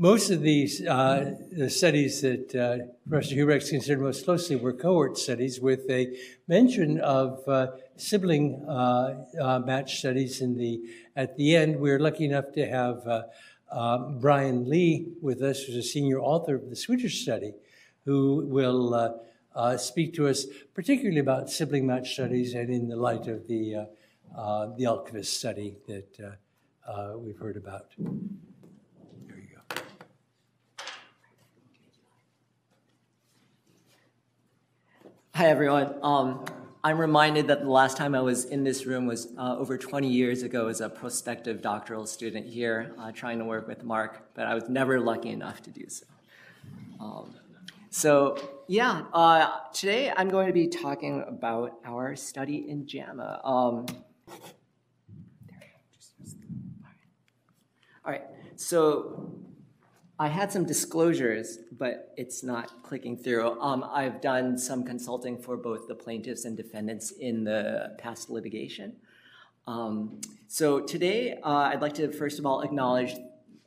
Most of these the studies that Professor Hubricht considered most closely were cohort studies with a mention of sibling match studies at the end. We're lucky enough to have Brian Lee with us, who's a senior author of the Swedish study, who will speak to us particularly about sibling match studies and in the light of the Alkvist study that we've heard about. There you go. Hi, everyone. I'm reminded that the last time I was in this room was over 20 years ago as a prospective doctoral student here trying to work with Mark, but I was never lucky enough to do so. Today I'm going to be talking about our study in JAMA. All right, so I had some disclosures, but it's not clicking through. I've done some consulting for both the plaintiffs and defendants in the past litigation. So today I'd like to first of all acknowledge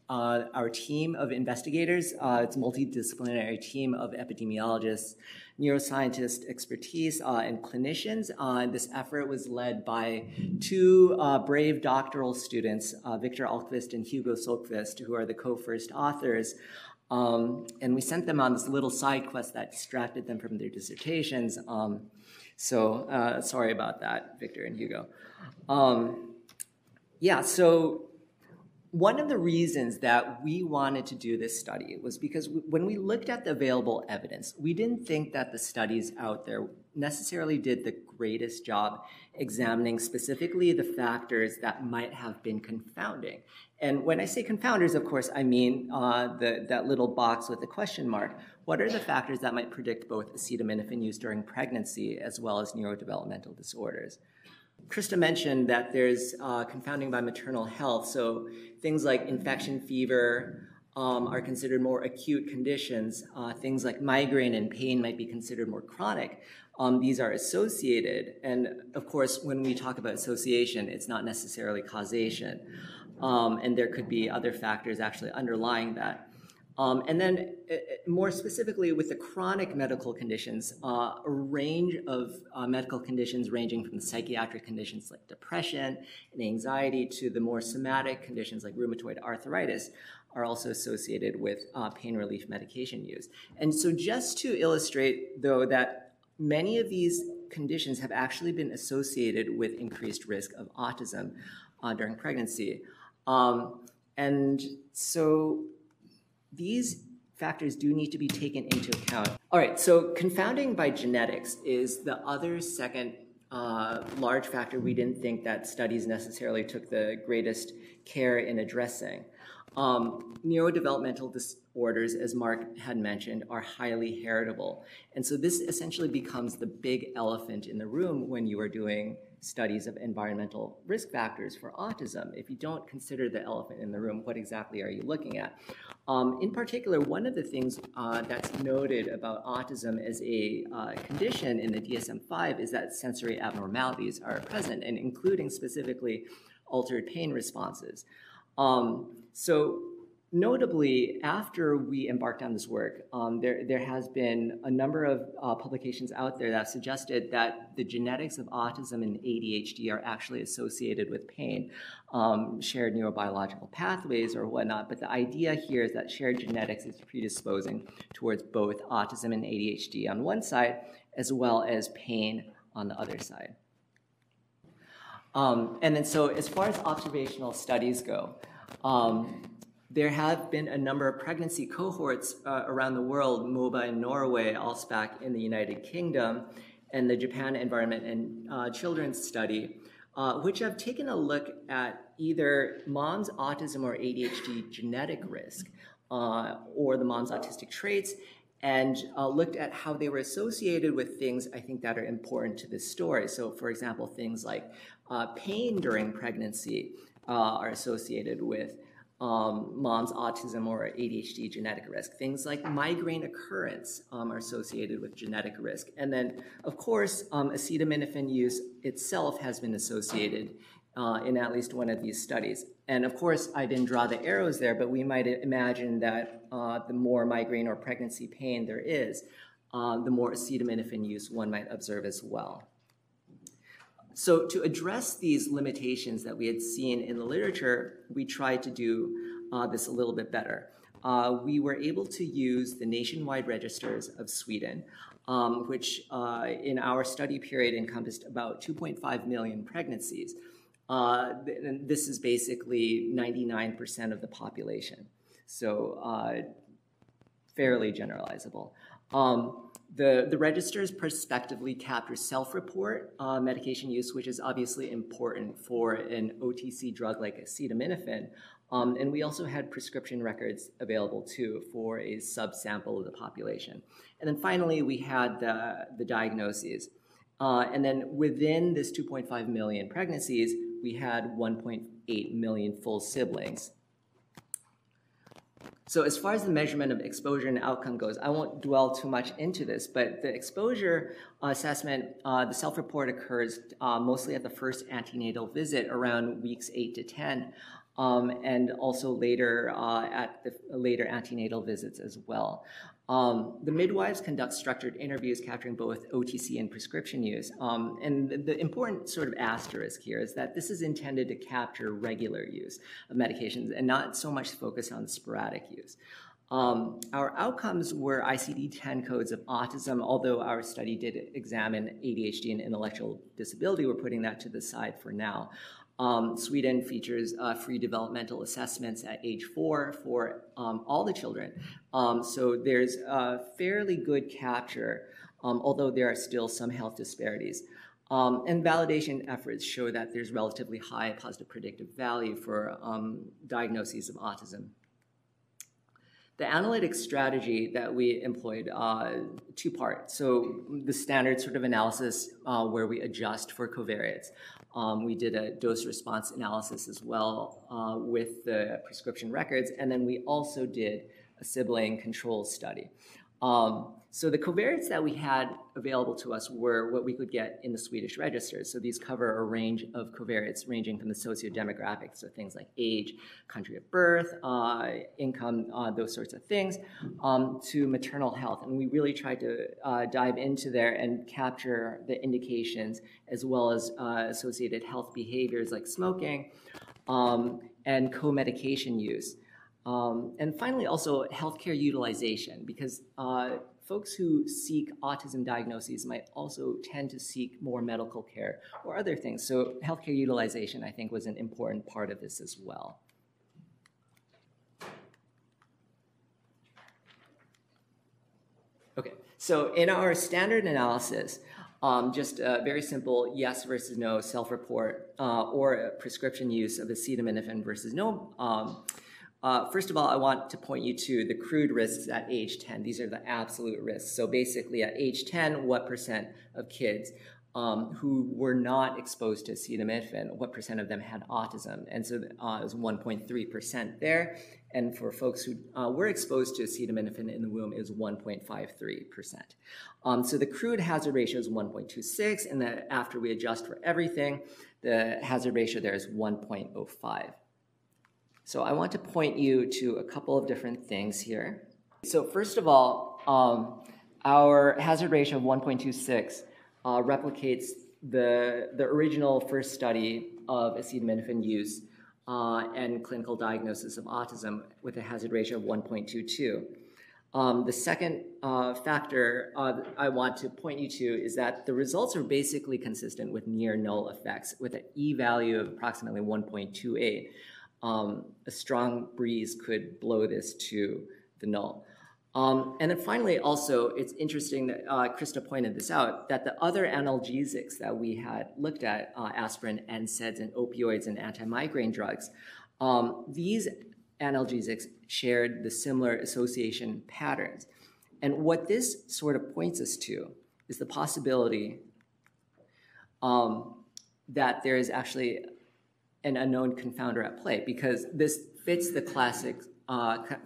our team of investigators. It's a multidisciplinary team of epidemiologists, neuroscientists, expertise, and clinicians. This effort was led by two brave doctoral students, Victor Alkvist and Hugo Solkvist, who are the co-first authors. And we sent them on this little side quest that distracted them from their dissertations. Sorry about that, Victor and Hugo. So one of the reasons that we wanted to do this study was because when we looked at the available evidence, we didn't think that the studies out there necessarily did the greatest job examining specifically the factors that might have been confounding. And when I say confounders, of course, I mean that little box with the question mark. What are the factors that might predict both acetaminophen use during pregnancy as well as neurodevelopmental disorders? Krista mentioned that there's confounding by maternal health, so things like infection, fever are considered more acute conditions. Things like migraine and pain might be considered more chronic. These are associated, and of course, when we talk about association, it's not necessarily causation, and there could be other factors actually underlying that. And then more specifically with the chronic medical conditions, a range of medical conditions ranging from psychiatric conditions like depression and anxiety to the more somatic conditions like rheumatoid arthritis are also associated with pain relief medication use. And so just to illustrate, though, that many of these conditions have actually been associated with increased risk of autism during pregnancy. And so these factors do need to be taken into account. All right, so confounding by genetics is the other second large factor we didn't think that studies necessarily took the greatest care in addressing. Neurodevelopmental disorders, as Mark had mentioned, are highly heritable. And so this essentially becomes the big elephant in the room when you are doing studies of environmental risk factors for autism. If you don't consider the elephant in the room, what exactly are you looking at? In particular, one of the things that's noted about autism as a condition in the DSM-5 is that sensory abnormalities are present, and including specifically altered pain responses. So notably, after we embarked on this work, there has been a number of publications out there that suggested that the genetics of autism and ADHD are actually associated with pain, shared neurobiological pathways or whatnot. But the idea here is that shared genetics is predisposing towards both autism and ADHD on one side, as well as pain on the other side. And then so as far as observational studies go, there have been a number of pregnancy cohorts around the world, MOBA in Norway, ALSPAC in the United Kingdom, and the Japan Environment and Children's Study, which have taken a look at either mom's autism or ADHD genetic risk, or the mom's autistic traits, and looked at how they were associated with things I think that are important to this story. So for example, things like pain during pregnancy are associated with mom's autism or ADHD genetic risk. Things like migraine occurrence are associated with genetic risk. And then, of course, acetaminophen use itself has been associated in at least one of these studies. And of course, I didn't draw the arrows there, but we might imagine that the more migraine or pregnancy pain there is, the more acetaminophen use one might observe as well. So to address these limitations that we had seen in the literature, we tried to do this a little bit better. We were able to use the nationwide registers of Sweden, which in our study period encompassed about 2.5 million pregnancies. And this is basically 99% of the population, so fairly generalizable. The registers prospectively capture self-report medication use, which is obviously important for an OTC drug like acetaminophen. And we also had prescription records available too for a subsample of the population. And then finally, we had the diagnoses. And then within this 2.5 million pregnancies, we had 1.8 million full siblings. So as far as the measurement of exposure and outcome goes, I won't dwell too much into this, but the exposure assessment, the self-report occurs mostly at the first antenatal visit around weeks 8 to 10, and also later at the later antenatal visits as well. The midwives conduct structured interviews capturing both OTC and prescription use. And the important sort of asterisk here is that this is intended to capture regular use of medications and not so much focus on sporadic use. Our outcomes were ICD-10 codes of autism, although our study did examine ADHD and intellectual disability. We're putting that to the side for now. Sweden features free developmental assessments at age 4 for all the children. So there's a fairly good capture, although there are still some health disparities. And validation efforts show that there's relatively high positive predictive value for diagnoses of autism. The analytic strategy that we employed, two-part. So the standard sort of analysis where we adjust for covariates. We did a dose-response analysis as well with the prescription records, and then we also did a sibling control study. So the covariates that we had available to us were what we could get in the Swedish registers. So these cover a range of covariates ranging from the socio-demographics, so things like age, country of birth, income, those sorts of things, to maternal health. And we really tried to dive into there and capture the indications as well as associated health behaviors like smoking and co-medication use. And finally, also healthcare utilization, because folks who seek autism diagnoses might also tend to seek more medical care or other things. So healthcare utilization, I think, was an important part of this as well. Okay, so in our standard analysis, just a very simple yes versus no self-report or a prescription use of acetaminophen versus no. First of all, I want to point you to the crude risks at age 10. These are the absolute risks. So basically at age 10, what percent of kids who were not exposed to acetaminophen, what percent of them had autism? And so it was 1.3% there. And for folks who were exposed to acetaminophen in the womb, it was 1.53%. So the crude hazard ratio is 1.26, and after we adjust for everything, the hazard ratio there is 1.05. So I want to point you to a couple of different things here. So first of all, our hazard ratio of 1.26 replicates the original first study of acetaminophen use and clinical diagnosis of autism with a hazard ratio of 1.22. The second factor I want to point you to is that the results are basically consistent with near null effects with an e-value of approximately 1.28. A strong breeze could blow this to the null. And then finally, also, it's interesting that Krista pointed this out, that the other analgesics that we had looked at, aspirin, NSAIDs, and opioids and anti-migraine drugs, these analgesics shared the similar association patterns. And what this sort of points us to is the possibility that there is actually an unknown confounder at play, because this fits the classic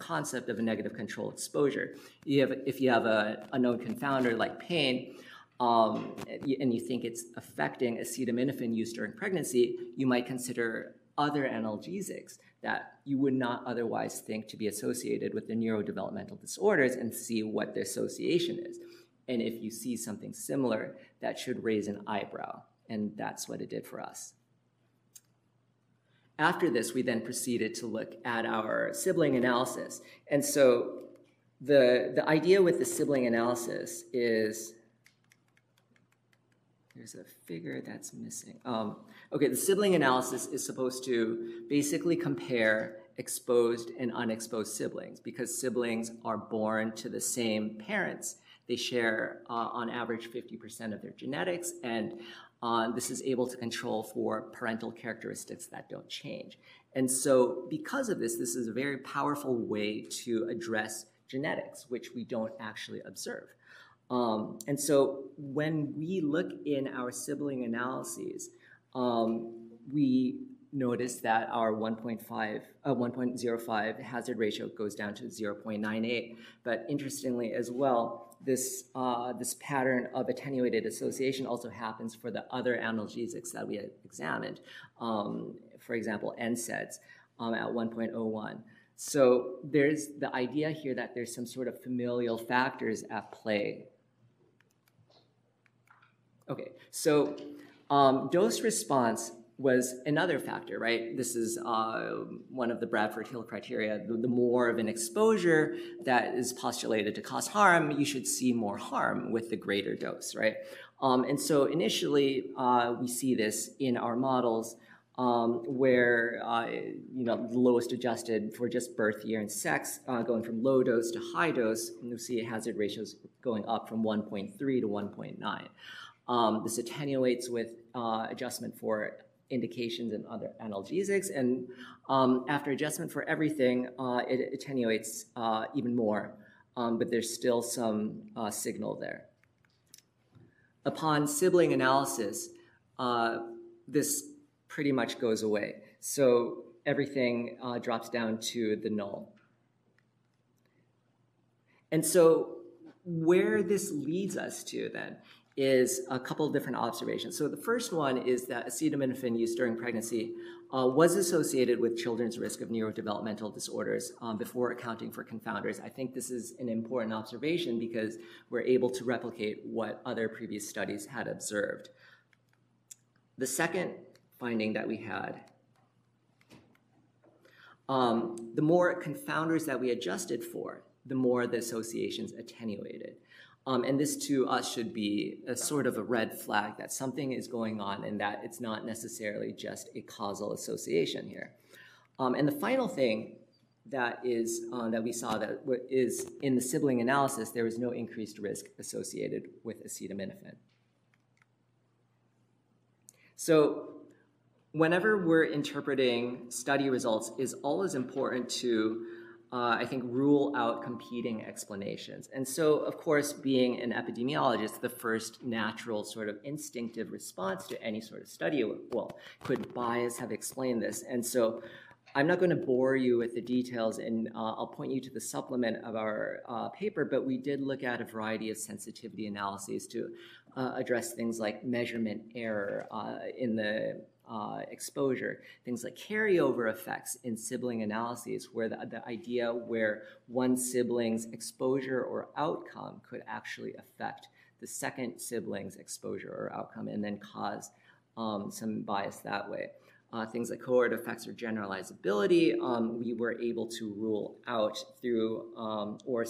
concept of a negative control exposure. If you have an unknown confounder like pain, and you think it's affecting acetaminophen use during pregnancy, you might consider other analgesics that you would not otherwise think to be associated with the neurodevelopmental disorders and see what the association is. And if you see something similar, that should raise an eyebrow, and that's what it did for us. After this, we then proceeded to look at our sibling analysis. And so the idea with the sibling analysis is, there's a figure that's missing. Okay, the sibling analysis is supposed to basically compare exposed and unexposed siblings, because siblings are born to the same parents. They share, on average, 50% of their genetics, and this is able to control for parental characteristics that don't change. And so because of this, this is a very powerful way to address genetics, which we don't actually observe. And so when we look in our sibling analyses, we notice that our 1.05 hazard ratio goes down to 0.98. But interestingly as well, this pattern of attenuated association also happens for the other analgesics that we had examined. For example, NSAIDs at 1.01. So there's the idea here that there's some sort of familial factors at play. Okay, so dose response was another factor, right? This is one of the Bradford-Hill criteria. The more of an exposure that is postulated to cause harm, you should see more harm with the greater dose, right? And so initially, we see this in our models where the lowest adjusted for just birth year and sex, going from low dose to high dose, and you'll see hazard ratios going up from 1.3 to 1.9. This attenuates with adjustment for indications and other analgesics, and after adjustment for everything, it attenuates even more, but there's still some signal there. Upon sibling analysis, this pretty much goes away. So everything drops down to the null. And so where this leads us to then is a couple of different observations. So the first one is that acetaminophen use during pregnancy was associated with children's risk of neurodevelopmental disorders before accounting for confounders. I think this is an important observation because we're able to replicate what other previous studies had observed. The second finding that we had, the more confounders that we adjusted for, the more the associations attenuated. And this to us should be a sort of a red flag that something is going on and that it's not necessarily just a causal association here. And the final thing that is that we saw that is in the sibling analysis, there was no increased risk associated with acetaminophen. So whenever we're interpreting study results, it's always important to I think, rule out competing explanations. And so, of course, being an epidemiologist, the first natural sort of instinctive response to any sort of study, well, could bias have explained this? And so I'm not going to bore you with the details, and I'll point you to the supplement of our paper, but we did look at a variety of sensitivity analyses to address things like measurement error in the exposure, things like carryover effects in sibling analyses, where the idea where one sibling's exposure or outcome could actually affect the second sibling's exposure or outcome and then cause some bias that way. Things like cohort effects or generalizability, we were able to rule out through or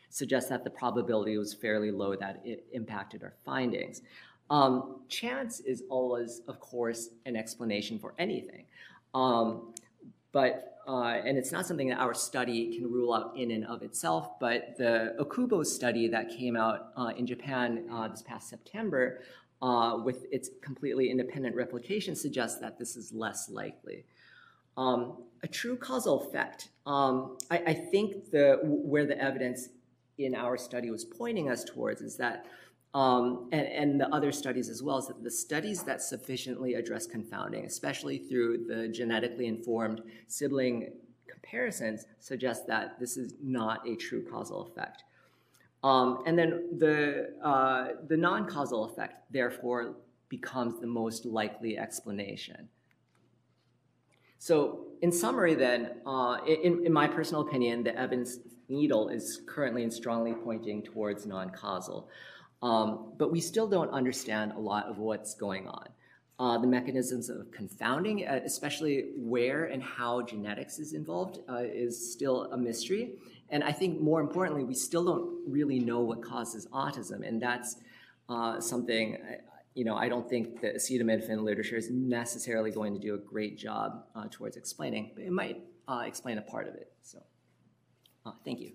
suggest that the probability was fairly low that it impacted our findings. Chance is always, of course, an explanation for anything. And it's not something that our study can rule out in and of itself, but the Okubo study that came out in Japan this past September with its completely independent replication suggests that this is less likely. A true causal effect, I think where the evidence in our study was pointing us towards is that and the other studies as well, is that the studies that sufficiently address confounding, especially through the genetically informed sibling comparisons, suggest that this is not a true causal effect. And then the non-causal effect, therefore, becomes the most likely explanation. So in summary then, in my personal opinion, the evidence needle is currently and strongly pointing towards non-causal. But we still don't understand a lot of what's going on. The mechanisms of confounding, especially where and how genetics is involved, is still a mystery. And I think more importantly, we still don't really know what causes autism. And that's something, I don't think the acetaminophen literature is necessarily going to do a great job towards explaining, but it might explain a part of it. So thank you.